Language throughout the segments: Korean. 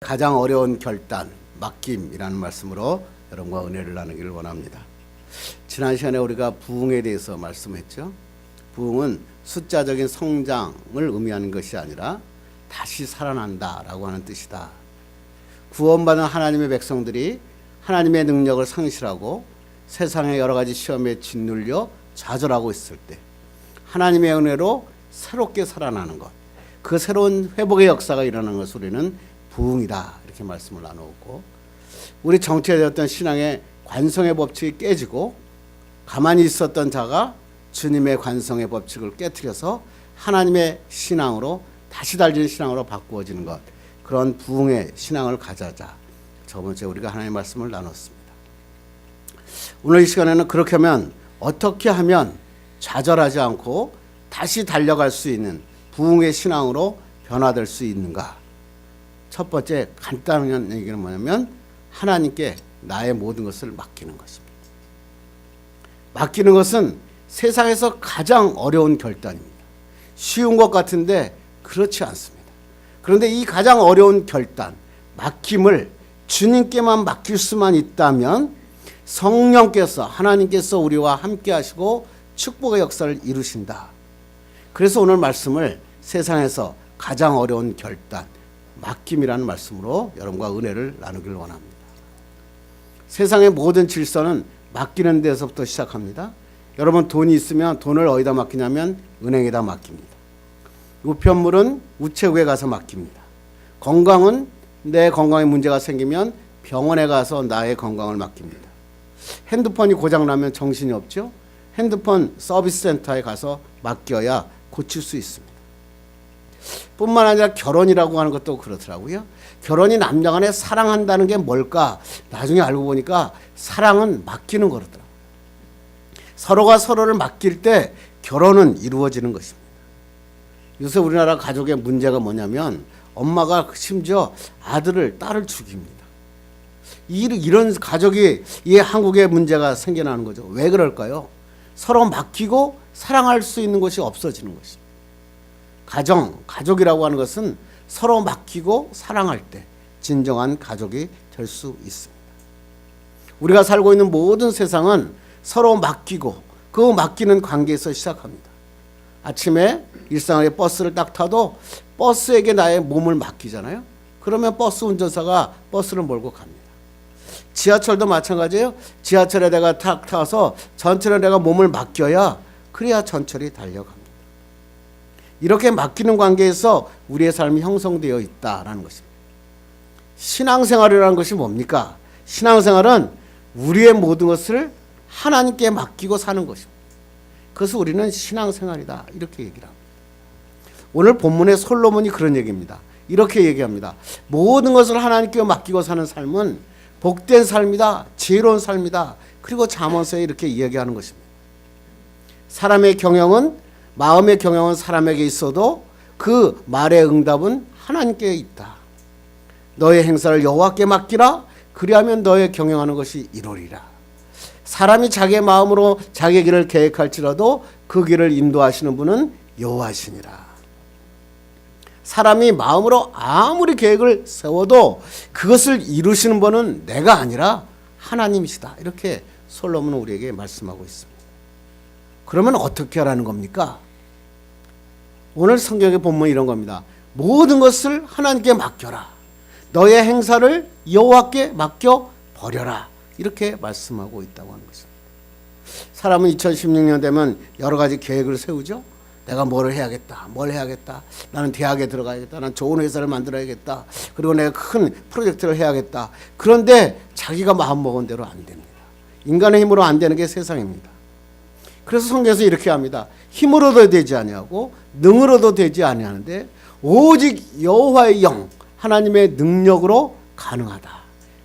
가장 어려운 결단, 맡김이라는 말씀으로 여러분과 은혜를 나누기를 원합니다. 지난 시간에 우리가 부흥에 대해서 말씀했죠. 부흥은 숫자적인 성장을 의미하는 것이 아니라 다시 살아난다라고 하는 뜻이다. 구원받은 하나님의 백성들이 하나님의 능력을 상실하고 세상의 여러 가지 시험에 짓눌려 좌절하고 있을 때 하나님의 은혜로 새롭게 살아나는 것, 그 새로운 회복의 역사가 일어나는 것을 우리는 부흥이다 이렇게 말씀을 나누었고, 우리 정체되었던 신앙의 관성의 법칙이 깨지고 가만히 있었던 자가 주님의 관성의 법칙을 깨트려서 하나님의 신앙으로 다시 달리는 신앙으로 바꾸어지는 것, 그런 부흥의 신앙을 가져자. 저번주에 우리가 하나님의 말씀을 나눴습니다. 오늘 이 시간에는 그렇게 하면 어떻게 하면 좌절하지 않고 다시 달려갈 수 있는 부흥의 신앙으로 변화될 수 있는가. 첫 번째 간단한 얘기는 뭐냐면 하나님께 나의 모든 것을 맡기는 것입니다. 맡기는 것은 세상에서 가장 어려운 결단입니다. 쉬운 것 같은데 그렇지 않습니다. 그런데 이 가장 어려운 결단, 맡김을 주님께만 맡길 수만 있다면 성령께서, 하나님께서 우리와 함께 하시고 축복의 역사를 이루신다. 그래서 오늘 말씀을 세상에서 가장 어려운 결단, 맡김이라는 말씀으로 여러분과 은혜를 나누기를 원합니다. 세상의 모든 질서는 맡기는 데서부터 시작합니다. 여러분 돈이 있으면 돈을 어디다 맡기냐면 은행에다 맡깁니다. 우편물은 우체국에 가서 맡깁니다. 건강은 내 건강에 문제가 생기면 병원에 가서 나의 건강을 맡깁니다. 핸드폰이 고장나면 정신이 없죠? 핸드폰 서비스 센터에 가서 맡겨야 고칠 수 있습니다. 뿐만 아니라 결혼이라고 하는 것도 그렇더라고요. 결혼이 남녀 간에 사랑한다는 게 뭘까? 나중에 알고 보니까 사랑은 맡기는 거더라고요. 서로가 서로를 맡길 때 결혼은 이루어지는 것입니다. 요새 우리나라 가족의 문제가 뭐냐면 엄마가 심지어 아들을, 딸을 죽입니다. 이런 가족이 이 한국에 문제가 생겨나는 거죠. 왜 그럴까요? 서로 맡기고 사랑할 수 있는 것이 없어지는 것입니다. 가족이라고 하는 것은 서로 맡기고 사랑할 때 진정한 가족이 될 수 있습니다. 우리가 살고 있는 모든 세상은 서로 맡기고 그 맡기는 관계에서 시작합니다. 아침에 일상의 버스를 딱 타도 버스에게 나의 몸을 맡기잖아요. 그러면 버스 운전사가 버스를 몰고 갑니다. 지하철도 마찬가지예요. 지하철에 내가 탁 타서 전철에 내가 몸을 맡겨야 그래야 전철이 달려갑니다. 이렇게 맡기는 관계에서 우리의 삶이 형성되어 있다라는 것입니다. 신앙생활이라는 것이 뭡니까? 신앙생활은 우리의 모든 것을 하나님께 맡기고 사는 것입니다. 그래서 우리는 신앙생활이다 이렇게 얘기를 합니다. 오늘 본문의 솔로몬이 그런 얘기입니다. 이렇게 얘기합니다. 모든 것을 하나님께 맡기고 사는 삶은 복된 삶이다, 지혜로운 삶이다. 그리고 잠언서에 이렇게 이야기하는 것입니다. 마음의 경영은 사람에게 있어도 그 말의 응답은 하나님께 있다. 너의 행사를 여호와께 맡기라. 그리하면 너의 경영하는 것이 이루리라. 사람이 자기의 마음으로 자기의 길을 계획할지라도 그 길을 인도하시는 분은 여호와시니라. 사람이 마음으로 아무리 계획을 세워도 그것을 이루시는 분은 내가 아니라 하나님이시다. 이렇게 솔로몬은 우리에게 말씀하고 있습니다. 그러면 어떻게 하라는 겁니까? 오늘 성경의 본문은 이런 겁니다. 모든 것을 하나님께 맡겨라. 너의 행사를 여호와께 맡겨 버려라. 이렇게 말씀하고 있다고 하는 것입니다. 사람은 2016년 되면 여러 가지 계획을 세우죠. 내가 뭘 해야겠다. 나는 대학에 들어가야겠다. 나는 좋은 회사를 만들어야겠다. 그리고 내가 큰 프로젝트를 해야겠다. 그런데 자기가 마음먹은 대로 안 됩니다. 인간의 힘으로 안 되는 게 세상입니다. 그래서 성경에서 이렇게 합니다. 힘으로도 되지 아니하고 능으로도 되지 아니하는데 오직 여호와의 영, 하나님의 능력으로 가능하다.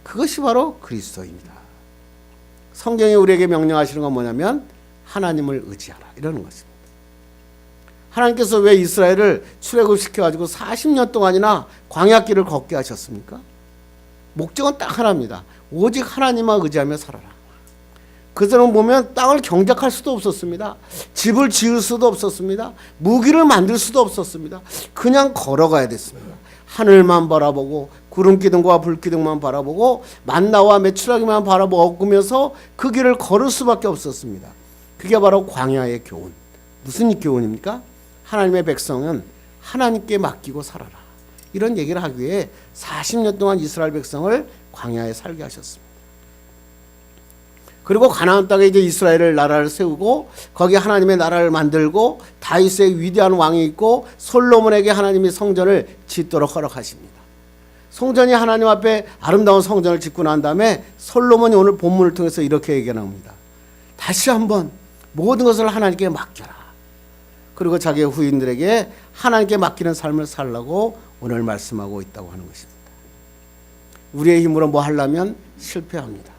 그것이 바로 그리스도입니다. 성경이 우리에게 명령하시는 건 뭐냐면 하나님을 의지하라 이러는 것입니다. 하나님께서 왜 이스라엘을 출애굽시켜가지고 40년 동안이나 광야길을 걷게 하셨습니까? 목적은 딱 하나입니다. 오직 하나님만 의지하며 살아라. 그전에 보면 땅을 경작할 수도 없었습니다. 집을 지을 수도 없었습니다. 무기를 만들 수도 없었습니다. 그냥 걸어가야 됐습니다. 하늘만 바라보고 구름 기둥과 불 기둥만 바라보고 만나와 메추라기만 바라보면서 그 길을 걸을 수밖에 없었습니다. 그게 바로 광야의 교훈. 무슨 교훈입니까? 하나님의 백성은 하나님께 맡기고 살아라. 이런 얘기를 하기 위해 40년 동안 이스라엘 백성을 광야에 살게 하셨습니다. 그리고 가나안 땅에 이제 이스라엘을 나라를 세우고 거기 하나님의 나라를 만들고 다윗의 위대한 왕이 있고 솔로몬에게 하나님이 성전을 짓도록 허락하십니다. 성전이 하나님 앞에 아름다운 성전을 짓고 난 다음에 솔로몬이 오늘 본문을 통해서 이렇게 얘기합니다. 다시 한번 모든 것을 하나님께 맡겨라. 그리고 자기의 후인들에게 하나님께 맡기는 삶을 살라고 오늘 말씀하고 있다고 하는 것입니다. 우리의 힘으로 뭐 하려면 실패합니다.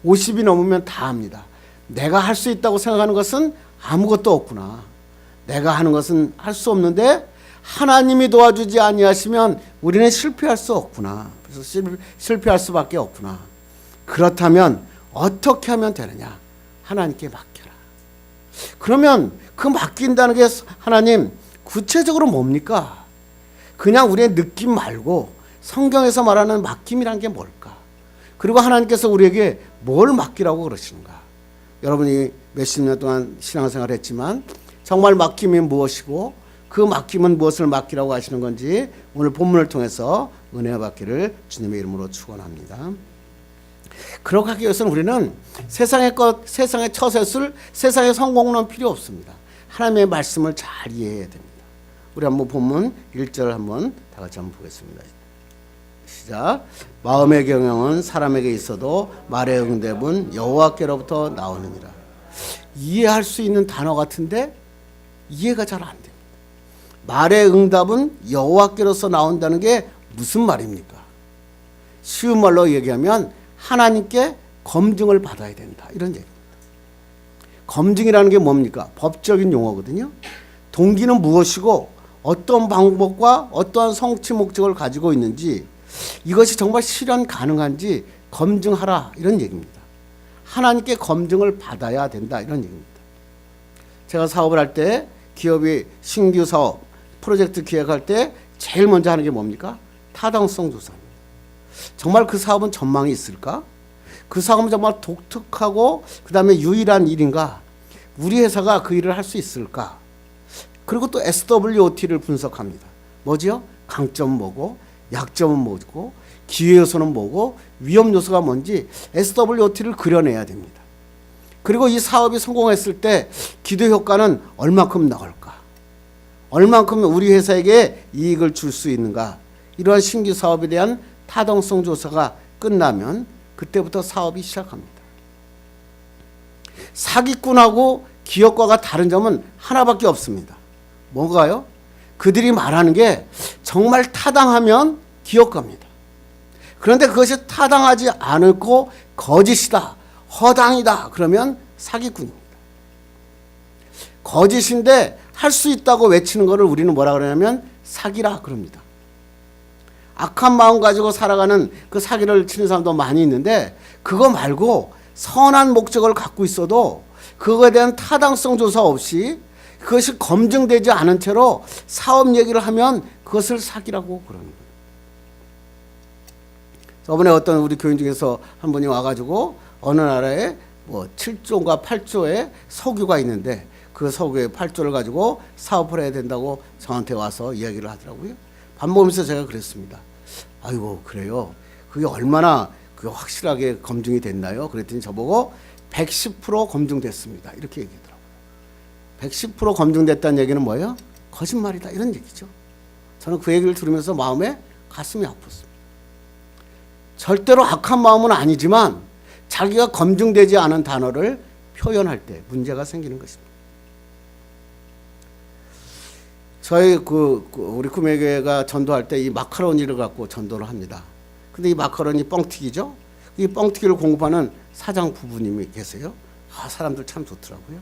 50이 넘으면 다 합니다. 내가 할 수 있다고 생각하는 것은 아무것도 없구나. 내가 하는 것은 할 수 없는데 하나님이 도와주지 아니하시면 우리는 실패할 수 없구나. 그래서 실패할 수밖에 없구나. 그렇다면 어떻게 하면 되느냐? 하나님께 맡겨라. 그러면 그 맡긴다는 게 하나님 구체적으로 뭡니까? 그냥 우리의 느낌 말고 성경에서 말하는 맡김이란 게 뭘까? 그리고 하나님께서 우리에게 뭘 맡기라고 그러시는가? 여러분이 몇십 년 동안 신앙생활을 했지만 정말 맡김이 무엇이고 그 맡김은 무엇을 맡기라고 하시는 건지 오늘 본문을 통해서 은혜 받기를 주님의 이름으로 축원합니다. 그렇게 하기 위해서는 우리는 세상의 것, 세상의 처세술, 세상의 성공론 필요 없습니다. 하나님의 말씀을 잘 이해해야 됩니다. 우리 한번 본문 1절 한번 다 같이 한번 보겠습니다. 시작. 마음의 경영은 사람에게 있어도 말의 응답은 여호와께로부터 나오느니라. 이해할 수 있는 단어 같은데 이해가 잘 안 됩니다. 말의 응답은 여호와께로서 나온다는 게 무슨 말입니까? 쉬운 말로 얘기하면 하나님께 검증을 받아야 된다. 이런 얘기입니다. 검증이라는 게 뭡니까? 법적인 용어거든요. 동기는 무엇이고 어떤 방법과 어떠한 성취 목적을 가지고 있는지 이것이 정말 실현 가능한지 검증하라. 이런 얘기입니다. 하나님께 검증을 받아야 된다. 이런 얘기입니다. 제가 사업을 할 때 기업이 신규 사업 프로젝트 기획할 때 제일 먼저 하는 게 뭡니까? 타당성 조사입니다. 정말 그 사업은 전망이 있을까? 그 사업은 정말 독특하고 그 다음에 유일한 일인가? 우리 회사가 그 일을 할 수 있을까? 그리고 또 SWOT를 분석합니다. 뭐지요? 강점은 뭐고 약점은 뭐고 기회 요소는 뭐고 위험 요소가 뭔지 SWOT를 그려내야 됩니다. 그리고 이 사업이 성공했을 때 기대 효과는 얼마큼 나올까? 얼만큼 우리 회사에게 이익을 줄 수 있는가? 이러한 신규 사업에 대한 타당성 조사가 끝나면 그때부터 사업이 시작합니다. 사기꾼하고 기업가가 다른 점은 하나밖에 없습니다. 뭔가요? 그들이 말하는 게 정말 타당하면 기업가입니다. 그런데 그것이 타당하지 않고 거짓이다, 허당이다 그러면 사기꾼입니다. 거짓인데 할 수 있다고 외치는 것을 우리는 뭐라 그러냐면 사기라 그럽니다. 악한 마음 가지고 살아가는 그 사기를 치는 사람도 많이 있는데 그거 말고 선한 목적을 갖고 있어도 그거에 대한 타당성 조사 없이 그것이 검증되지 않은 채로 사업 얘기를 하면 그것을 사기라고 그러는 거예요. 저번에 어떤 우리 교인 중에서 한 분이 와가지고 어느 나라에 뭐 7조인가 8조의 석유가 있는데 그 석유의 8조를 가지고 사업을 해야 된다고 저한테 와서 이야기를 하더라고요. 밥 먹으면서 제가 그랬습니다. 아이고 그래요. 그게 얼마나 그게 확실하게 검증이 됐나요? 그랬더니 저보고 110% 검증됐습니다. 이렇게 얘기하더라고요. 110% 검증됐다는 얘기는 뭐예요? 거짓말이다 이런 얘기죠. 저는 그 얘기를 들으면서 마음에 가슴이 아팠습니다. 절대로 악한 마음은 아니지만 자기가 검증되지 않은 단어를 표현할 때 문제가 생기는 것입니다. 저희 우리 구매교회가 전도할 때 이 마카로니를 갖고 전도를 합니다. 근데 이 마카로니 뻥튀기죠? 이 뻥튀기를 공급하는 사장 부부님이 계세요. 아, 사람들 참 좋더라고요.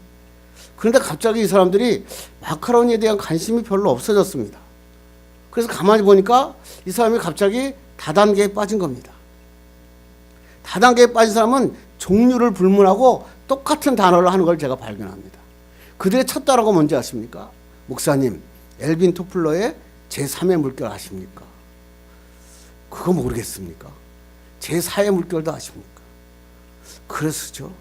그런데 갑자기 이 사람들이 마카로니에 대한 관심이 별로 없어졌습니다. 그래서 가만히 보니까 이 사람이 갑자기 다단계에 빠진 겁니다. 다단계에 빠진 사람은 종류를 불문하고 똑같은 단어를 하는 걸 제가 발견합니다. 그들의 첫 단어가 뭔지 아십니까? 목사님, 엘빈 토플러의 제3의 물결 아십니까? 그거 모르겠습니까? 제4의 물결도 아십니까? 그래서죠.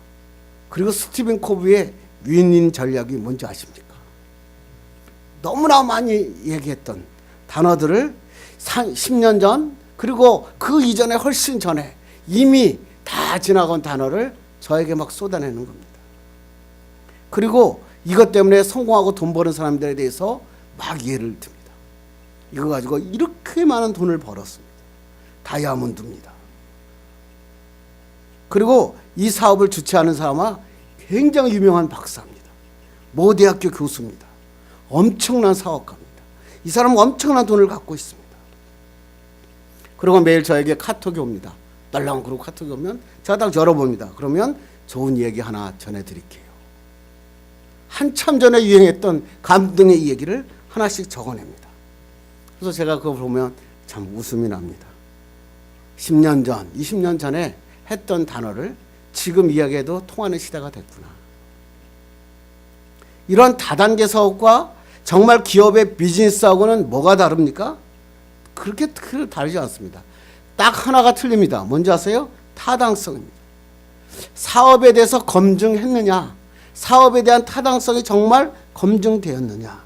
그리고 스티븐 코비의 윈윈 전략이 뭔지 아십니까? 너무나 많이 얘기했던 단어들을 10년 전 그리고 그 이전에 훨씬 전에 이미 다 지나간 단어를 저에게 막 쏟아내는 겁니다. 그리고 이것 때문에 성공하고 돈 버는 사람들에 대해서 막 예를 듭니다. 이거 가지고 이렇게 많은 돈을 벌었습니다. 다이아몬드입니다. 그리고 이 사업을 주최하는 사람은 굉장히 유명한 박사입니다. 모 대학교 교수입니다. 엄청난 사업가입니다. 이 사람은 엄청난 돈을 갖고 있습니다. 그리고 매일 저에게 카톡이 옵니다. 딸랑 그러고 카톡이 오면 제가 딱 열어봅니다. 그러면 좋은 얘기 하나 전해드릴게요. 한참 전에 유행했던 감동의 이 얘기를 하나씩 적어냅니다. 그래서 제가 그거 보면 참 웃음이 납니다. 10년 전, 20년 전에 했던 단어를 지금 이야기해도 통하는 시대가 됐구나. 이런 다단계 사업과 정말 기업의 비즈니스하고는 뭐가 다릅니까? 그렇게 다르지 않습니다. 딱 하나가 틀립니다. 뭔지 아세요? 타당성입니다. 사업에 대해서 검증했느냐? 사업에 대한 타당성이 정말 검증되었느냐?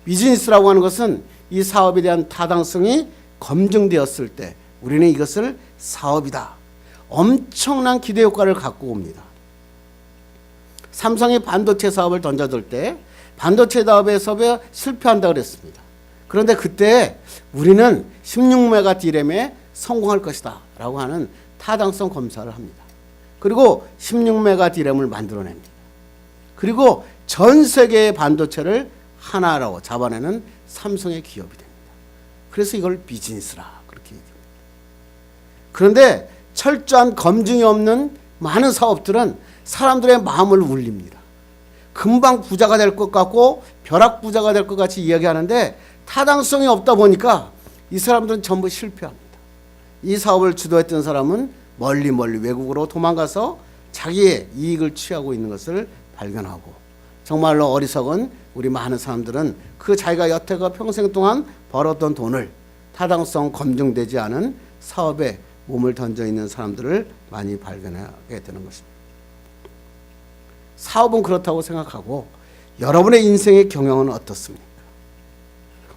비즈니스라고 하는 것은 이 사업에 대한 타당성이 검증되었을 때 우리는 이것을 사업이다. 엄청난 기대 효과를 갖고 옵니다. 삼성이 반도체 사업을 던져둘 때 반도체 사업에서 실패한다고 그랬습니다. 그런데 그때 우리는 16메가 D램에 성공할 것이다 라고 하는 타당성 검사를 합니다. 그리고 16메가 D램을 만들어냅니다. 그리고 전 세계의 반도체를 하나로 잡아내는 삼성의 기업이 됩니다. 그래서 이걸 비즈니스라 그렇게 얘기합니다. 그런데 철저한 검증이 없는 많은 사업들은 사람들의 마음을 울립니다. 금방 부자가 될 것 같고 벼락 부자가 될 것 같이 이야기하는데 타당성이 없다 보니까 이 사람들은 전부 실패합니다. 이 사업을 주도했던 사람은 멀리 외국으로 도망가서 자기의 이익을 취하고 있는 것을 발견하고 정말로 어리석은 우리 많은 사람들은 그 자기가 여태껏 평생 동안 벌었던 돈을 타당성 검증되지 않은 사업에 몸을 던져 있는 사람들을 많이 발견하게 되는 것입니다. 사업은 그렇다고 생각하고 여러분의 인생의 경영은 어떻습니까?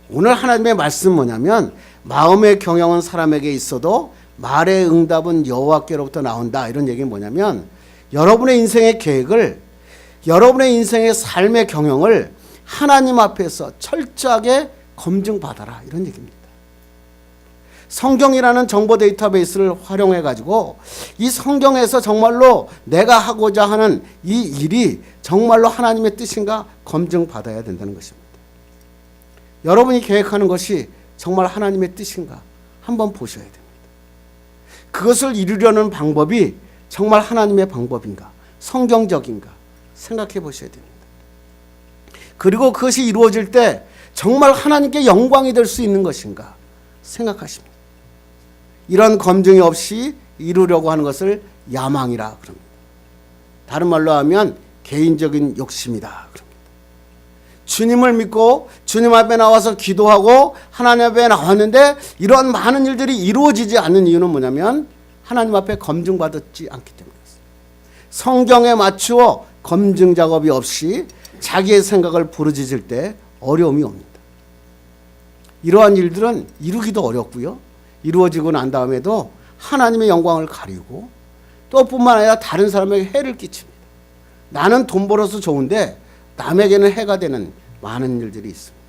오늘 하나님의 말씀 뭐냐면 마음의 경영은 사람에게 있어도 말의 응답은 여호와께로부터 나온다. 이런 얘기는 뭐냐면 여러분의 인생의 계획을 여러분의 인생의 삶의 경영을 하나님 앞에서 철저하게 검증받아라. 이런 얘기입니다. 성경이라는 정보 데이터베이스를 활용해 가지고 이 성경에서 정말로 내가 하고자 하는 이 일이 정말로 하나님의 뜻인가 검증받아야 된다는 것입니다. 여러분이 계획하는 것이 정말 하나님의 뜻인가 한번 보셔야 됩니다. 그것을 이루려는 방법이 정말 하나님의 방법인가 성경적인가 생각해 보셔야 됩니다. 그리고 그것이 이루어질 때 정말 하나님께 영광이 될 수 있는 것인가 생각하십니다. 이런 검증이 없이 이루려고 하는 것을 야망이라 그럽니다. 다른 말로 하면 개인적인 욕심이다 그럽니다. 주님을 믿고 주님 앞에 나와서 기도하고 하나님 앞에 나왔는데 이런 많은 일들이 이루어지지 않는 이유는 뭐냐면 하나님 앞에 검증받지 않기 때문이었습니다. 성경에 맞추어 검증 작업이 없이 자기의 생각을 부르짖을 때 어려움이 옵니다. 이러한 일들은 이루기도 어렵고요. 이루어지고 난 다음에도 하나님의 영광을 가리고 또 뿐만 아니라 다른 사람에게 해를 끼칩니다. 나는 돈 벌어서 좋은데 남에게는 해가 되는 많은 일들이 있습니다.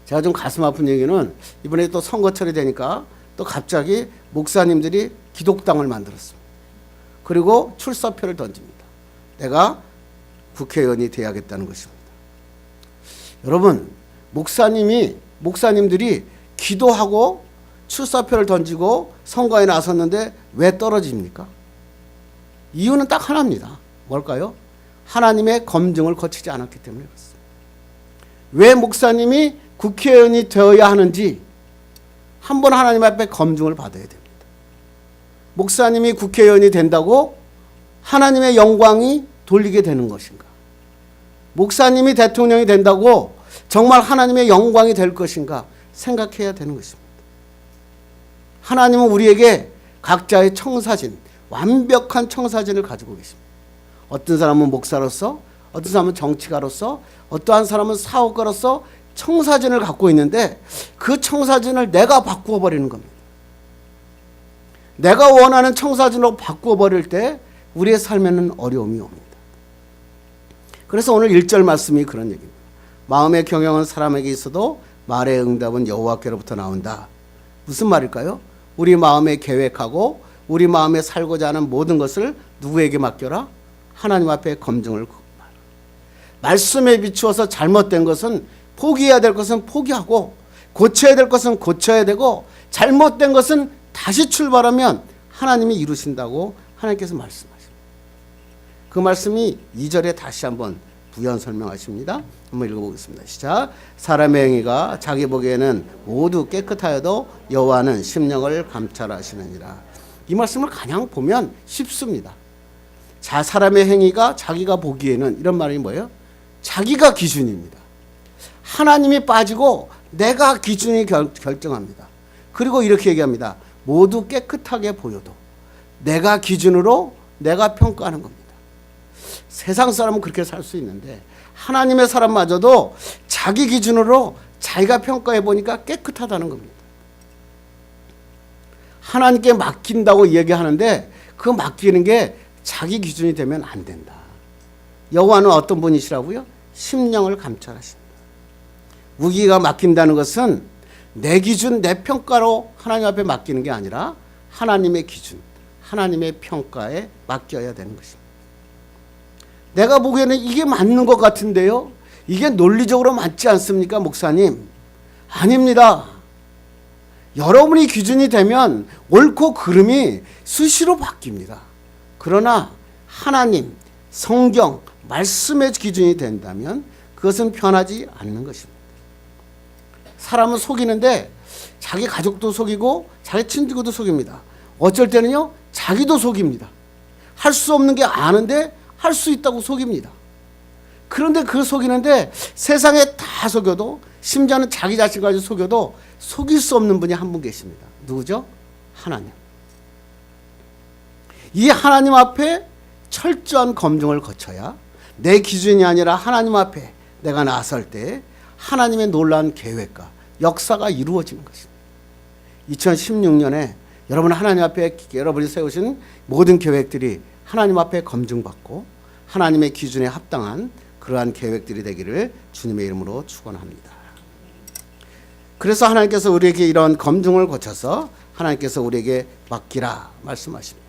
제가 좀 가슴 아픈 얘기는 이번에 또 선거철이 되니까 또 갑자기 목사님들이 기독당을 만들었습니다. 그리고 출사표를 던집니다. 내가 국회의원이 돼야겠다는 것입니다. 여러분, 목사님들이 기도하고 출사표를 던지고 선거에 나섰는데 왜 떨어집니까? 이유는 딱 하나입니다. 뭘까요? 하나님의 검증을 거치지 않았기 때문에 그렇습니다. 왜 목사님이 국회의원이 되어야 하는지 한번 하나님 앞에 검증을 받아야 됩니다. 목사님이 국회의원이 된다고 하나님의 영광이 돌리게 되는 것인가? 목사님이 대통령이 된다고 정말 하나님의 영광이 될 것인가 생각해야 되는 것입니다. 하나님은 우리에게 각자의 청사진, 완벽한 청사진을 가지고 계십니다. 어떤 사람은 목사로서, 어떤 사람은 정치가로서, 어떠한 사람은 사업가로서 청사진을 갖고 있는데 그 청사진을 내가 바꾸어 버리는 겁니다. 내가 원하는 청사진으로 바꾸어 버릴 때 우리의 삶에는 어려움이 옵니다. 그래서 오늘 1절 말씀이 그런 얘기입니다. 마음의 경영은 사람에게 있어도 말의 응답은 여호와께로부터 나온다. 무슨 말일까요? 우리 마음에 계획하고 우리 마음에 살고자 하는 모든 것을 누구에게 맡겨라? 하나님 앞에 검증을. 말씀에 비추어서 잘못된 것은 포기해야 될 것은 포기하고 고쳐야 될 것은 고쳐야 되고 잘못된 것은 다시 출발하면 하나님이 이루신다고 하나님께서 말씀하십니다. 그 말씀이 2절에 다시 한번 부연 설명하십니다. 한번 읽어보겠습니다. 시작. 사람의 행위가 자기 보기에는 모두 깨끗하여도 여호와는 심령을 감찰하시느니라. 이 말씀을 그냥 보면 쉽습니다. 사람의 행위가 자기가 보기에는, 이런 말이 뭐예요? 자기가 기준입니다. 하나님이 빠지고 내가 기준이 결정합니다. 그리고 이렇게 얘기합니다. 모두 깨끗하게 보여도 내가 기준으로 내가 평가하는 겁니다. 세상 사람은 그렇게 살 수 있는데 하나님의 사람마저도 자기 기준으로 자기가 평가해 보니까 깨끗하다는 겁니다. 하나님께 맡긴다고 얘기하는데 그 맡기는 게 자기 기준이 되면 안 된다. 여호와는 어떤 분이시라고요? 심령을 감찰하신다. 우리가 맡긴다는 것은 내 기준, 내 평가로 하나님 앞에 맡기는 게 아니라 하나님의 기준, 하나님의 평가에 맡겨야 되는 것입니다. 내가 보기에는 이게 맞는 것 같은데요? 이게 논리적으로 맞지 않습니까, 목사님? 아닙니다. 여러분이 기준이 되면 옳고 그름이 수시로 바뀝니다. 그러나 하나님, 성경, 말씀의 기준이 된다면 그것은 변하지 않는 것입니다. 사람은 속이는데 자기 가족도 속이고 자기 친구도 속입니다. 어쩔 때는요, 자기도 속입니다. 할 수 없는 게 아는데 할 수 있다고 속입니다. 그런데 그 속이는데 세상에 다 속여도, 심지어는 자기 자신까지 속여도 속일 수 없는 분이 한 분 계십니다. 누구죠? 하나님. 이 하나님 앞에 철저한 검증을 거쳐야 내 기준이 아니라 하나님 앞에 내가 나설 때 하나님의 놀라운 계획과 역사가 이루어지는 것입니다. 2016년에 여러분 하나님 앞에 여러분이 세우신 모든 계획들이 하나님 앞에 검증받고 하나님의 기준에 합당한 그러한 계획들이 되기를 주님의 이름으로 축원합니다. 그래서 하나님께서 우리에게 이런 검증을 거쳐서 하나님께서 우리에게 맡기라 말씀하십니다.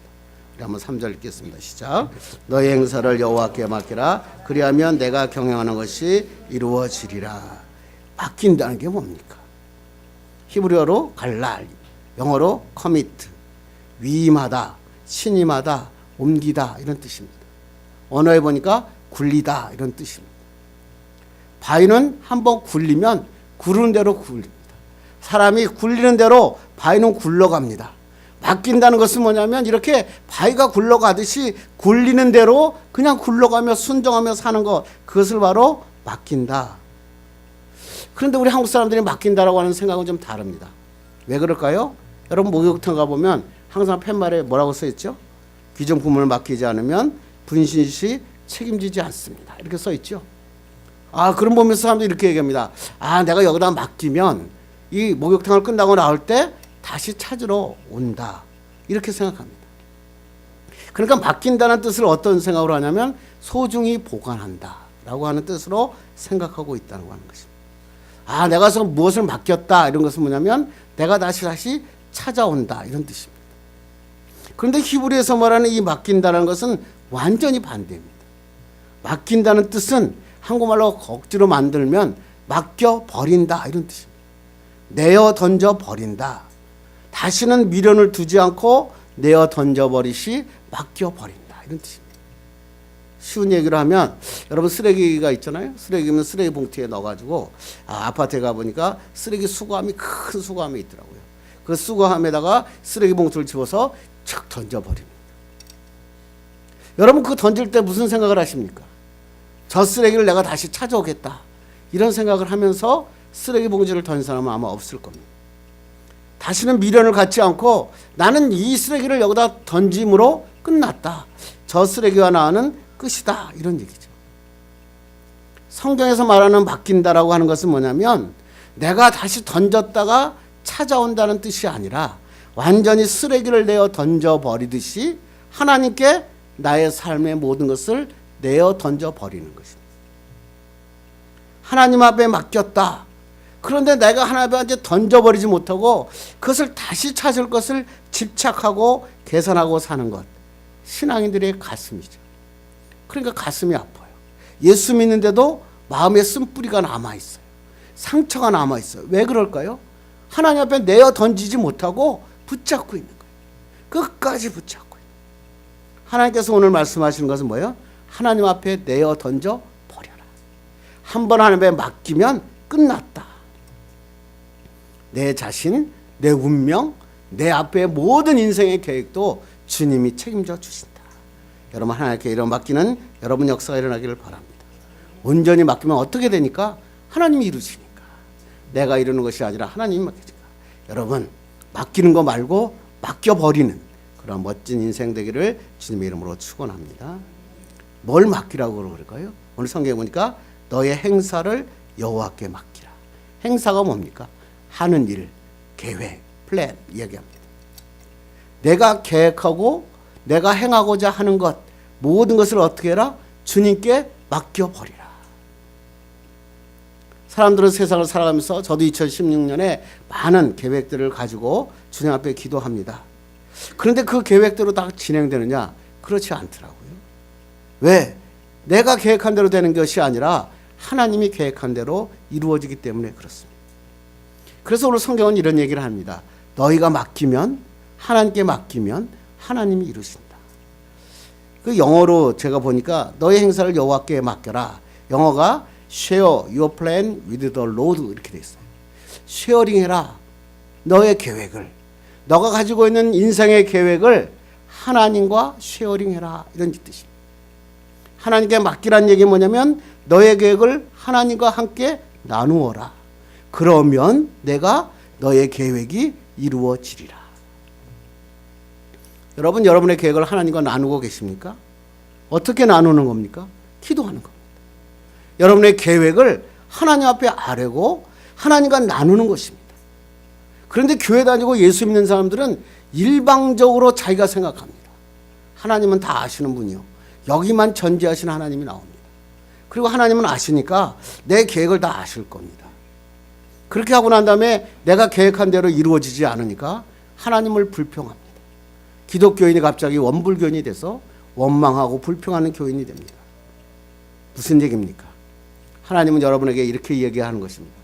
우리 한번 3절 읽겠습니다. 시작. 너의 행사를 여호와께 맡기라. 그리하면 내가 경영하는 것이 이루어지리라. 맡긴다는 게 뭡니까? 히브리어로 갈랄, 영어로 커미트, 위임하다, 신임하다, 옮기다 이런 뜻입니다. 언어에 보니까 굴리다 이런 뜻입니다. 바위는 한번 굴리면 구르는 대로 굴립니다. 사람이 굴리는 대로 바위는 굴러갑니다. 맡긴다는 것은 뭐냐면 이렇게 바위가 굴러가듯이 굴리는 대로 그냥 굴러가며 순종하며 사는 것, 그것을 바로 맡긴다. 그런데 우리 한국 사람들이 맡긴다라고 하는 생각은 좀 다릅니다. 왜 그럴까요? 여러분 목욕탕 가보면 항상 팻말에 뭐라고 써있죠? 귀정품을 맡기지 않으면 분신시 책임지지 않습니다. 이렇게 써있죠. 그럼 보면서 사람들이 이렇게 얘기합니다. 내가 여기다 맡기면 이 목욕탕을 끝나고 나올 때 다시 찾으러 온다. 이렇게 생각합니다. 그러니까 맡긴다는 뜻을 어떤 생각으로 하냐면 소중히 보관한다 라고 하는 뜻으로 생각하고 있다고 하는 것입니다. 내가 무엇을 맡겼다 이런 것은 뭐냐면 내가 다시 찾아온다 이런 뜻입니다. 그런데 히브리에서 말하는 이 맡긴다는 것은 완전히 반대입니다. 맡긴다는 뜻은 한국말로 억지로 만들면 맡겨버린다 이런 뜻입니다. 내어 던져버린다. 다시는 미련을 두지 않고 내어 던져버리시 맡겨버린다 이런 뜻입니다. 쉬운 얘기를 하면 여러분 쓰레기가 있잖아요. 쓰레기면 쓰레기 봉투에 넣어가지고 아파트에 가보니까 쓰레기 수거함이 큰 수거함이 있더라고요. 그 수거함에다가 쓰레기 봉투를 집어서 척 던져버립니다. 여러분 그 던질 때 무슨 생각을 하십니까? 저 쓰레기를 내가 다시 찾아오겠다 이런 생각을 하면서 쓰레기 봉지를 던진 사람은 아마 없을 겁니다. 다시는 미련을 갖지 않고 나는 이 쓰레기를 여기다 던짐으로 끝났다. 저 쓰레기와 나는 끝이다. 이런 얘기죠. 성경에서 말하는 맡긴다라고 하는 것은 뭐냐면 내가 다시 던졌다가 찾아온다는 뜻이 아니라 완전히 쓰레기를 내어 던져버리듯이 하나님께 나의 삶의 모든 것을 내어 던져버리는 것입니다. 하나님 앞에 맡겼다. 그런데 내가 하나님 앞에 던져버리지 못하고 그것을 다시 찾을 것을 집착하고 계산하고 사는 것. 신앙인들의 가슴이죠. 그러니까 가슴이 아파요. 예수 믿는데도 마음에 쓴뿌리가 남아있어요. 상처가 남아있어요. 왜 그럴까요? 하나님 앞에 내어 던지지 못하고 붙잡고 있는 거예요. 끝까지 붙잡고 있는 거예요. 하나님께서 오늘 말씀하시는 것은 뭐예요? 하나님 앞에 내어 던져 버려라. 한번 하나님 앞에 맡기면 끝났다. 내 자신, 내 운명, 내 앞에 모든 인생의 계획도 주님이 책임져 주신다. 여러분 하나님께 이런 맡기는 여러분 역사가 일어나기를 바랍니다. 온전히 맡기면 어떻게 되니까? 하나님이 이루시니까. 내가 이루는 것이 아니라 하나님이 맡기니까. 여러분 맡기는 거 말고 맡겨버리는 그런 멋진 인생 되기를 주님의 이름으로 축원합니다. 뭘 맡기라고 그럴까요? 오늘 성경에 보니까 너의 행사를 여호와께 맡기라. 행사가 뭡니까? 하는 일, 계획, 플랜 이야기합니다. 내가 계획하고 내가 행하고자 하는 것 모든 것을 어떻게 해라? 주님께 맡겨버리라. 사람들은 세상을 살아가면서 저도 2016년에 많은 계획들을 가지고 주님 앞에 기도합니다. 그런데 그 계획대로 다 진행되느냐? 그렇지 않더라고요. 왜? 내가 계획한 대로 되는 것이 아니라 하나님이 계획한 대로 이루어지기 때문에 그렇습니다. 그래서 오늘 성경은 이런 얘기를 합니다. 너희가 맡기면 하나님께 맡기면 하나님이 이루신다. 그 영어로 제가 보니까 너의 행사를 여호와께 맡겨라. 영어가 share your plan with the Lord 이렇게 돼 있어요. 쉐어링해라. 너의 계획을 너가 가지고 있는 인생의 계획을 하나님과 쉐어링해라 이런 뜻입니다. 하나님께 맡기라는 얘기는 뭐냐면 너의 계획을 하나님과 함께 나누어라. 그러면 내가 너의 계획이 이루어지리라. 여러분 여러분의 계획을 하나님과 나누고 계십니까? 어떻게 나누는 겁니까? 기도하는 겁니다. 여러분의 계획을 하나님 앞에 아뢰고 하나님과 나누는 것입니다. 그런데 교회 다니고 예수 믿는 사람들은 일방적으로 자기가 생각합니다. 하나님은 다 아시는 분이요. 여기만 전지하신 하나님이 나옵니다. 그리고 하나님은 아시니까 내 계획을 다 아실 겁니다. 그렇게 하고 난 다음에 내가 계획한 대로 이루어지지 않으니까 하나님을 불평합니다. 기독교인이 갑자기 원불교인이 돼서 원망하고 불평하는 교인이 됩니다. 무슨 얘기입니까? 하나님은 여러분에게 이렇게 이야기하는 것입니다.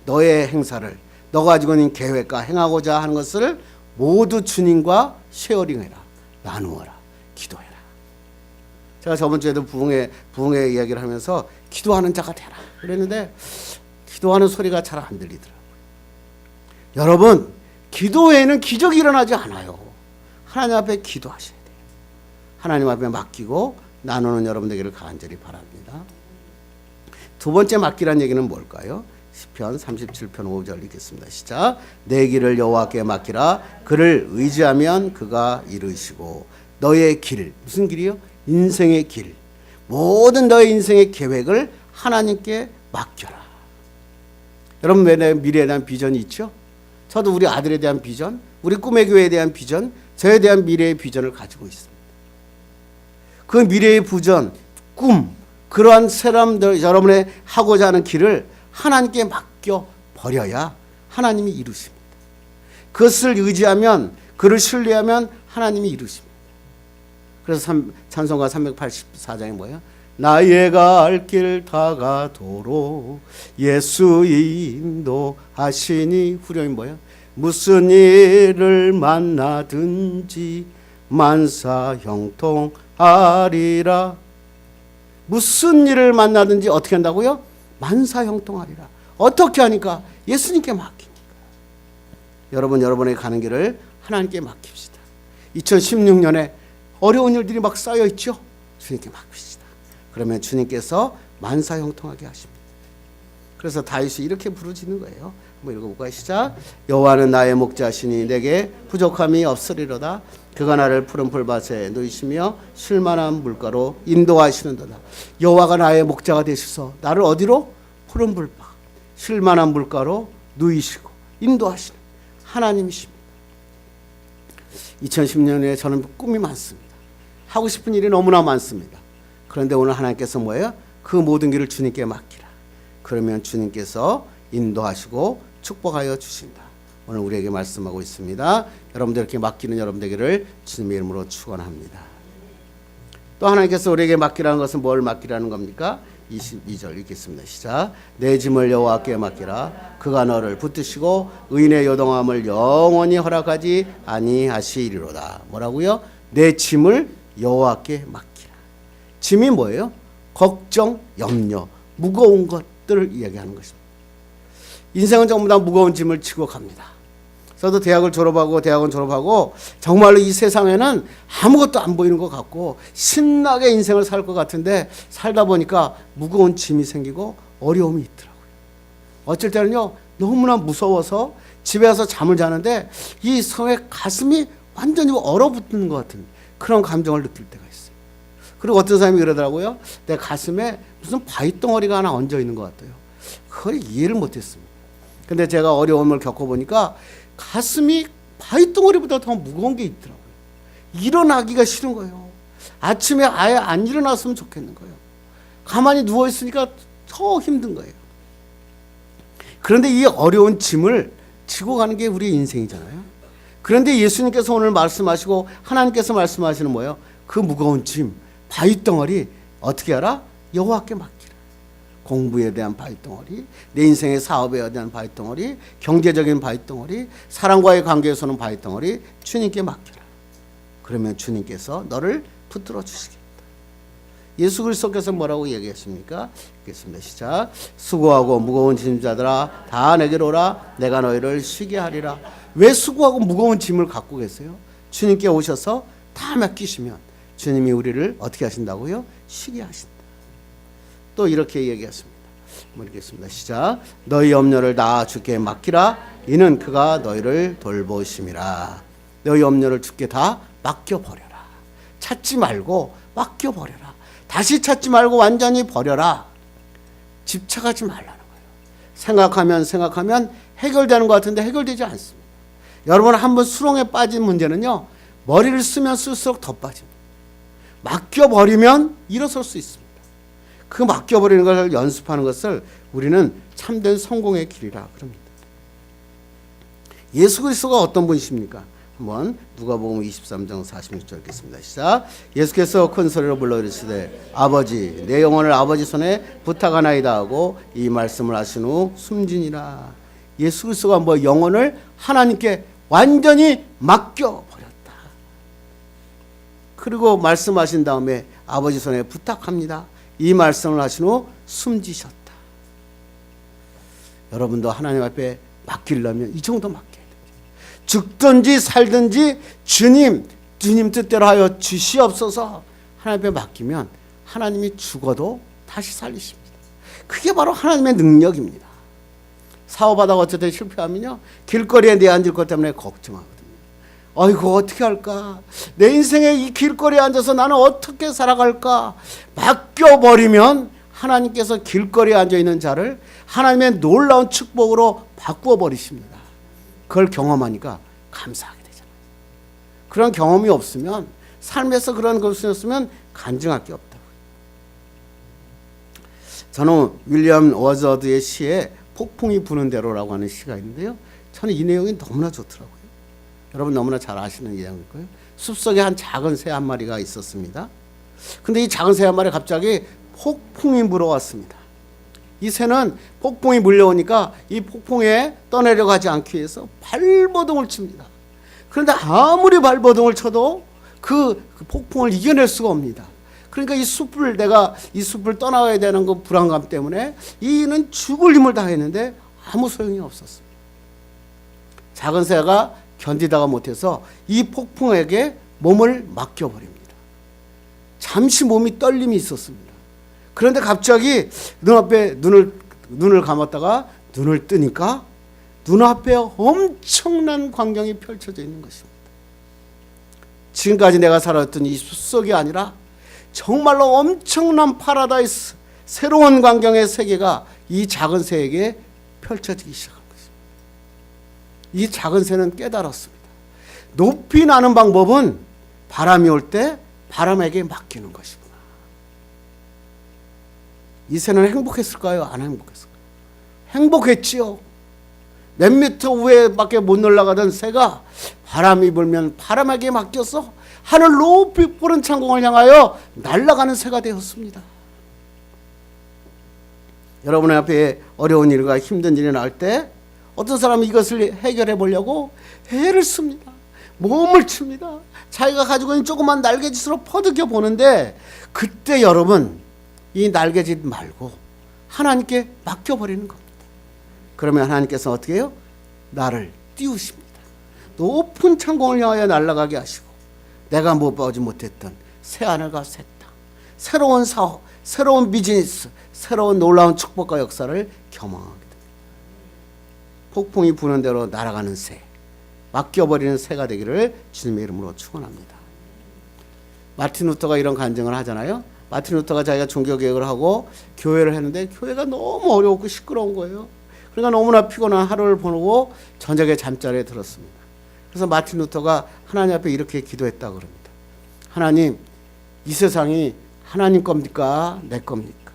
너의 행사를 너가 가지고 있는 계획과 행하고자 하는 것을 모두 주님과 쉐어링해라. 나누어라. 기도해라. 제가 저번 주에도 부흥회 이야기를 하면서 기도하는 자가 되라 그랬는데 기도하는 소리가 잘 안 들리더라고요. 여러분 기도에는 기적이 일어나지 않아요. 하나님 앞에 기도하셔야 돼요. 하나님 앞에 맡기고 나누는 여러분 되기를 간절히 바랍니다. 두 번째 맡기란 얘기는 뭘까요? 시편 37편 5절 읽겠습니다. 시작. 내 길을 여호와께 맡기라. 그를 의지하면 그가 이루시고 너의 길, 무슨 길이요? 인생의 길, 모든 너의 인생의 계획을 하나님께 맡겨라. 여러분 내 미래에 대한 비전이 있죠? 저도 우리 아들에 대한 비전, 우리 꿈의 교회에 대한 비전, 저에 대한 미래의 비전을 가지고 있습니다. 그 미래의 비전, 꿈, 그러한 사람들 여러분의 하고자 하는 길을 하나님께 맡겨 버려야 하나님이 이루십니다. 그것을 의지하면, 그를 신뢰하면 하나님이 이루십니다. 그래서 찬송가 384장이 뭐예요? 나의 갈 길 다가도록 예수 인도하시니 후렴이 뭐예요? 무슨 일을 만나든지 만사 형통하리라. 무슨 일을 만나든지 어떻게 한다고요? 만사 형통하리라. 어떻게 하니까? 예수님께 맡기니까. 여러분 여러분의 가는 길을 하나님께 맡깁시다. 2016년에 어려운 일들이 막 쌓여 있죠? 주님께 맡깁시다. 그러면 주님께서 만사 형통하게 하십니다. 그래서 다윗이 이렇게 부르짖는 거예요. 뭐 읽어볼까요? 시작. 여호와는 나의 목자시니 내게 부족함이 없으리로다. 그가 나를 푸른 풀밭에 누이시며 쉴만한 물가로 인도하시는도다. 여호와가 나의 목자가 되셔서 나를 어디로? 푸른 풀밭, 쉴만한 물가로 누이시고 인도하시는 하나님이십니다. 2010년에 저는 꿈이 많습니다. 하고 싶은 일이 너무나 많습니다. 그런데 오늘 하나님께서 뭐예요? 그 모든 길을 주님께 맡기라. 그러면 주님께서 인도하시고 축복하여 주신다. 오늘 우리에게 말씀하고 있습니다. 여러분들 이렇게 맡기는 여러분 되기를 주님의 이름으로 축원합니다. 또 하나님께서 우리에게 맡기라는 것은 뭘 맡기라는 겁니까? 22절 읽겠습니다. 시작. 내 짐을 여호와께 맡기라. 그가 너를 붙드시고 의인의 요동함을 영원히 허락하지 아니하시리로다. 뭐라고요? 내 짐을 여호와께 맡기라. 짐이 뭐예요? 걱정, 염려, 무거운 것들을 이야기하는 것입니다. 인생은 전부 다 무거운 짐을 지고 갑니다. 저도 대학원 졸업하고 정말로 이 세상에는 아무것도 안 보이는 것 같고 신나게 인생을 살 것 같은데 살다 보니까 무거운 짐이 생기고 어려움이 있더라고요. 어쩔 때는요 너무나 무서워서 집에 와서 잠을 자는데 이 성의 가슴이 완전히 얼어붙는 것 같은 그런 감정을 느낄 때가 있어요. 그리고 어떤 사람이 그러더라고요. 내 가슴에 무슨 바위덩어리가 하나 얹어 있는 것 같아요. 그걸 이해를 못했습니다. 근데 제가 어려움을 겪어보니까 가슴이 바위덩어리보다 더 무거운 게 있더라고요. 일어나기가 싫은 거예요. 아침에 아예 안 일어났으면 좋겠는 거예요. 가만히 누워있으니까 더 힘든 거예요. 그런데 이 어려운 짐을 지고 가는 게 우리의 인생이잖아요. 그런데 예수님께서 오늘 말씀하시고 하나님께서 말씀하시는 뭐예요? 그 무거운 짐, 바위덩어리 어떻게 하라? 여호와께 맡기라. 공부에 대한 바위덩어리, 내 인생의 사업에 대한 바위덩어리, 경제적인 바위덩어리, 사람과의 관계에서는 바위덩어리 주님께 맡겨라. 그러면 주님께서 너를 붙들어 주시겠다. 예수 그리스도께서 뭐라고 얘기했습니까? 읽겠습니다. 시작. 수고하고 무거운 짐자들아 다 내게로 오라. 내가 너희를 쉬게 하리라. 왜 수고하고 무거운 짐을 갖고 계세요? 주님께 오셔서 다 맡기시면 주님이 우리를 어떻게 하신다고요? 쉬게 하신다. 또 이렇게 얘기했습니다. 한번 읽겠습니다. 시작. 너희 염려를 다 주께 맡기라. 이는 그가 너희를 돌보심이라. 너희 염려를 주께 다 맡겨버려라. 찾지 말고 맡겨버려라. 다시 찾지 말고 완전히 버려라. 집착하지 말라는 거예요. 생각하면 해결되는 것 같은데 해결되지 않습니다. 여러분 한번 수렁에 빠진 문제는요. 머리를 쓰면 쓸수록 더 빠집니다. 맡겨버리면 일어설 수 있습니다. 그 맡겨버리는 것을 연습하는 것을 우리는 참된 성공의 길이라 그럽니다. 예수 그리스도가 어떤 분이십니까? 한번 누가복음 23장 46절 읽겠습니다. 시작. 예수께서 큰 소리로 불러 이르시되 아버지 내 영혼을 아버지 손에 부탁하나이다 하고 이 말씀을 하신 후 숨지니라. 예수 그리스도가 뭐 영혼을 하나님께 완전히 맡겨버렸다. 그리고 말씀하신 다음에 아버지 손에 부탁합니다. 이 말씀을 하신 후 숨지셨다. 여러분도 하나님 앞에 맡기려면 이 정도 맡겨야 돼요. 죽든지 살든지 주님 뜻대로 하여 주시옵소서. 하나님 앞에 맡기면 하나님이 죽어도 다시 살리십니다. 그게 바로 하나님의 능력입니다. 사업하다가 어쨌든 실패하면요 길거리에 내앉을 것 때문에 걱정하거든요. 아이고 어떻게 할까? 내 인생에 이 길거리에 앉아서 나는 어떻게 살아갈까? 맡겨버리면 하나님께서 길거리에 앉아있는 자를 하나님의 놀라운 축복으로 바꾸어버리십니다. 그걸 경험하니까 감사하게 되잖아요. 그런 경험이 없으면 삶에서 그런 것이 없으면 간증할 게 없다고요. 저는 윌리엄 워저드의 시에 폭풍이 부는 대로라고 하는 시가 있는데요. 저는 이 내용이 너무나 좋더라고요. 여러분 너무나 잘 아시는 내용일 거예요. 숲속에 한 작은 새 한 마리가 있었습니다. 근데 이 작은 새 한 마리 갑자기 폭풍이 불어왔습니다. 이 새는 폭풍이 물려오니까 이 폭풍에 떠내려가지 않기 위해서 발버둥을 칩니다. 그런데 아무리 발버둥을 쳐도 그 폭풍을 이겨낼 수가 없습니다. 그러니까 내가 이 숲을 떠나가야 되는 그 불안감 때문에 이는 죽을 힘을 다했는데 아무 소용이 없었습니다. 작은 새가 견디다가 못해서 이 폭풍에게 몸을 맡겨버립니다. 잠시 몸이 떨림이 있었습니다. 그런데 갑자기 눈앞에 눈을 감았다가 눈을 뜨니까 눈앞에 엄청난 광경이 펼쳐져 있는 것입니다. 지금까지 내가 살았던 이 숲속이 아니라 정말로 엄청난 파라다이스, 새로운 광경의 세계가 이 작은 새에게 펼쳐지기 시작한 것입니다. 이 작은 새는 깨달았습니다. 높이 나는 방법은 바람이 올 때 바람에게 맡기는 것이구나. 이 새는 행복했을까요? 안 행복했을까요? 행복했지요. 몇 미터 위에밖에 못 올라가던 새가 바람이 불면 바람에게 맡겨서 하늘 높이 푸른 창공을 향하여 날아가는 새가 되었습니다. 여러분의 앞에 어려운 일과 힘든 일이 날 때 어떤 사람은 이것을 해결해 보려고 애를 씁니다. 몸을 칩니다. 자기가 가지고 있는 조그만 날개짓으로 퍼득여 보는데, 그때 여러분 이 날개짓 말고 하나님께 맡겨버리는 겁니다. 그러면 하나님께서 어떻게 해요? 나를 띄우십니다. 높은 창공을 향하여 날아가게 하시고 내가 못 보지 못했던 새하늘과 새 땅, 새로운 사업, 새로운 비즈니스, 새로운 놀라운 축복과 역사를 경험하게 됩니다. 폭풍이 부는 대로 날아가는 새, 맡겨버리는 새가 되기를 주님의 이름으로 축원합니다. 마틴 루터가 이런 간증을 하잖아요. 마틴 루터가 자기가 종교개혁을 하고 교회를 했는데 교회가 너무 어려웠고 시끄러운 거예요. 그러니까 너무나 피곤한 하루를 보내고 저녁에 잠자리에 들었습니다. 그래서 마틴 루터가 하나님 앞에 이렇게 기도했다고 그럽니다. 하나님, 이 세상이 하나님 겁니까? 내 겁니까?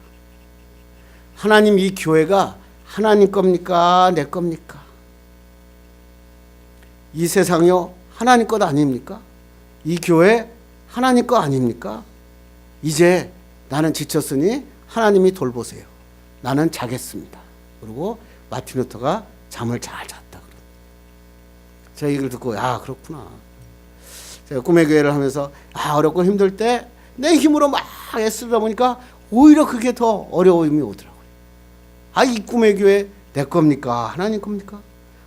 하나님, 이 교회가 하나님 겁니까? 내 겁니까? 이 세상이요, 하나님 것 아닙니까? 이 교회 하나님 것 아닙니까? 이제 나는 지쳤으니 하나님이 돌보세요. 나는 자겠습니다. 그리고 마틴 루터가 잠을 잘 잤다 그럽니다. 제가 이걸 듣고 그렇구나. 제가 꿈의 교회를 하면서 어렵고 힘들 때 내 힘으로 막 애쓰다 보니까 오히려 그게 더 어려움이 오더라고요. 이 꿈의 교회 내 겁니까? 하나님 겁니까?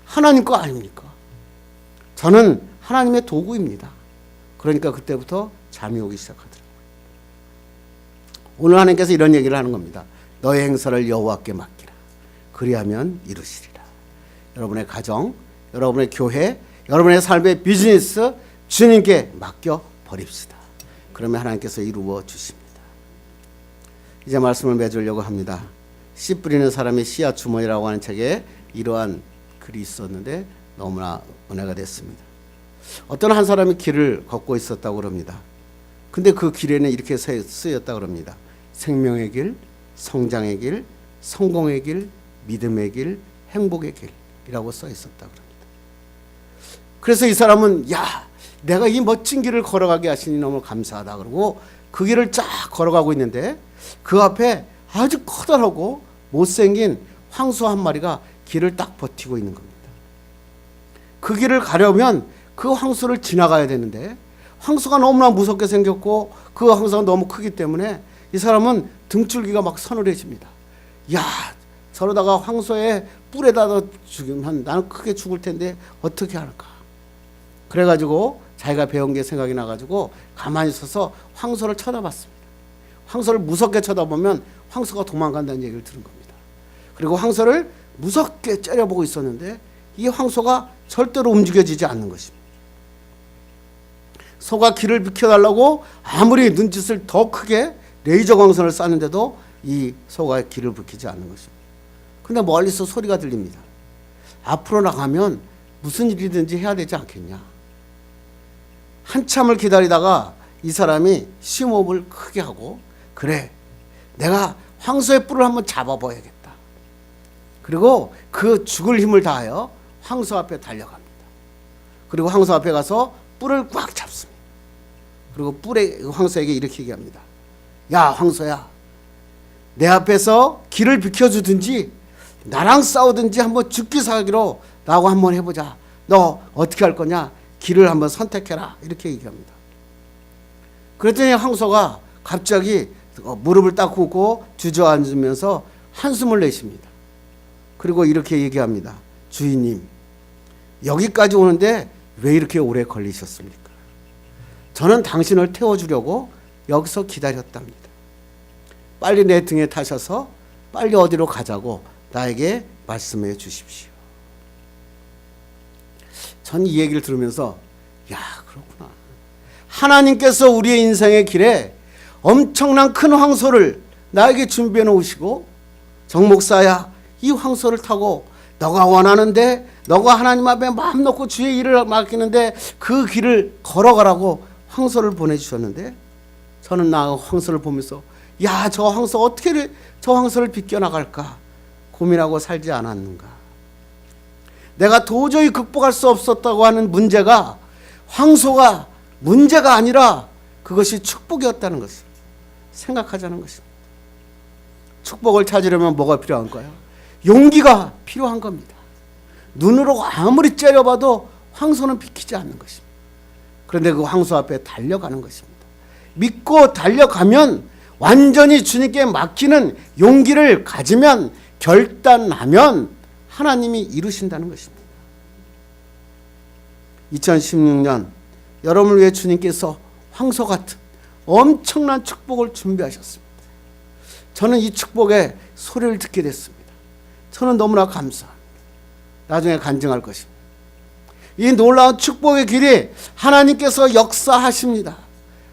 하나님 거 아닙니까? 저는 하나님의 도구입니다. 그러니까 그때부터 잠이 오기 시작하더라고요. 오늘 하나님께서 이런 얘기를 하는 겁니다. 너의 행사를 여호와께 맡기라. 그리하면 이루시리라. 여러분의 가정, 여러분의 교회, 여러분의 삶의 비즈니스 주님께 맡겨 버립시다. 그러면 하나님께서 이루어 주십니다. 이제 말씀을 맺으려고 합니다. 씨 뿌리는 사람이 씨앗 주머니라고 하는 책에 이러한 글이 있었는데 너무나 은혜가 됐습니다. 어떤 한 사람이 길을 걷고 있었다고 그럽니다. 근데 그 길에는 이렇게 쓰였다고 그럽니다. 생명의 길, 성장의 길, 성공의 길, 믿음의 길, 행복의 길이라고 써 있었다고 그럽니다. 그래서 이 사람은 내가 이 멋진 길을 걸어가게 하시니 너무 감사하다 그러고 그 길을 쫙 걸어가고 있는데 그 앞에 아주 커다랗고 못생긴 황소 한 마리가 길을 딱 버티고 있는 겁니다. 그 길을 가려면 그 황소를 지나가야 되는데 황소가 너무나 무섭게 생겼고 그 황소가 너무 크기 때문에 이 사람은 등줄기가 막 서늘해집니다. 저러다가 황소의 뿔에다 죽이면 나는 크게 죽을 텐데 어떻게 할까? 그래가지고 자기가 배운 게 생각이 나가지고 가만히 서서 황소를 쳐다봤습니다. 황소를 무섭게 쳐다보면 황소가 도망간다는 얘기를 들은 겁니다. 그리고 황소를 무섭게 째려보고 있었는데 이 황소가 절대로 움직여지지 않는 것입니다. 소가 길을 비켜달라고 아무리 눈짓을 더 크게 레이저 광선을 쐈는데도 이 소가 길을 비키지 않는 것입니다. 근데 멀리서 소리가 들립니다. 앞으로 나가면 무슨 일이든지 해야 되지 않겠냐. 한참을 기다리다가 이 사람이 심호흡을 크게 하고 그래, 내가 황소의 뿔을 한번 잡아봐야겠다. 그리고 그 죽을 힘을 다하여 황소 앞에 달려갑니다. 그리고 황소 앞에 가서 뿔을 꽉 잡습니다. 그리고 황소에게 이렇게 얘기합니다. 야, 황소야, 내 앞에서 길을 비켜주든지 나랑 싸우든지 한번 죽기 살기로 나하고 한번 해보자. 너 어떻게 할 거냐? 길을 한번 선택해라. 이렇게 얘기합니다. 그랬더니 황소가 갑자기 무릎을 딱 꿇고 주저앉으면서 한숨을 내쉽니다. 그리고 이렇게 얘기합니다. 주인님, 여기까지 오는데 왜 이렇게 오래 걸리셨습니까? 저는 당신을 태워주려고 여기서 기다렸답니다. 빨리 내 등에 타셔서 빨리 어디로 가자고 나에게 말씀해 주십시오. 전 이 얘기를 들으면서 야, 그렇구나. 하나님께서 우리의 인생의 길에 엄청난 큰 황소를 나에게 준비해 놓으시고, 정 목사야, 이 황소를 타고 너가 원하는데, 너가 하나님 앞에 마음 놓고 주의 일을 맡기는데 그 길을 걸어가라고 황소를 보내주셨는데, 저는 나 황소를 보면서 야, 저 황소 어떻게 저 황소를 비껴나갈까 고민하고 살지 않았는가. 내가 도저히 극복할 수 없었다고 하는 문제가 황소가 문제가 아니라 그것이 축복이었다는 것을 생각하자는 것입니다. 축복을 찾으려면 뭐가 필요한가요? 용기가 필요한 겁니다. 눈으로 아무리 째려봐도 황소는 비키지 않는 것입니다. 그런데 그 황소 앞에 달려가는 것입니다. 믿고 달려가면, 완전히 주님께 맡기는 용기를 가지면, 결단하면 하나님이 이루신다는 것입니다. 2016년 여러분을 위해 주님께서 황소 같은 엄청난 축복을 준비하셨습니다. 저는 이 축복의 소리를 듣게 됐습니다. 저는 너무나 감사합니다. 나중에 간증할 것입니다. 이 놀라운 축복의 길이 하나님께서 역사하십니다.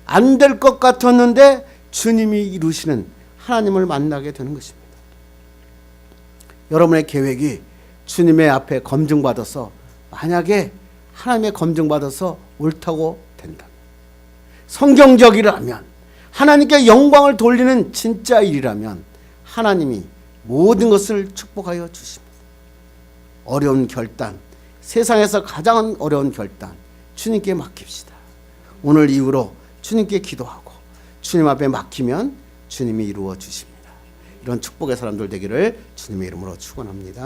안 될 것 같았는데 주님이 이루시는 하나님을 만나게 되는 것입니다. 여러분의 계획이 주님의 앞에 검증받아서, 만약에 하나님의 검증받아서 옳다고 된다, 성경적이라면, 하나님께 영광을 돌리는 진짜 일이라면 하나님이 모든 것을 축복하여 주십니다. 어려운 결단, 세상에서 가장 어려운 결단 주님께 맡깁시다. 오늘 이후로 주님께 기도하고 주님 앞에 맡기면 주님이 이루어 주십니다. 이런 축복의 사람들 되기를 주님의 이름으로 축원합니다.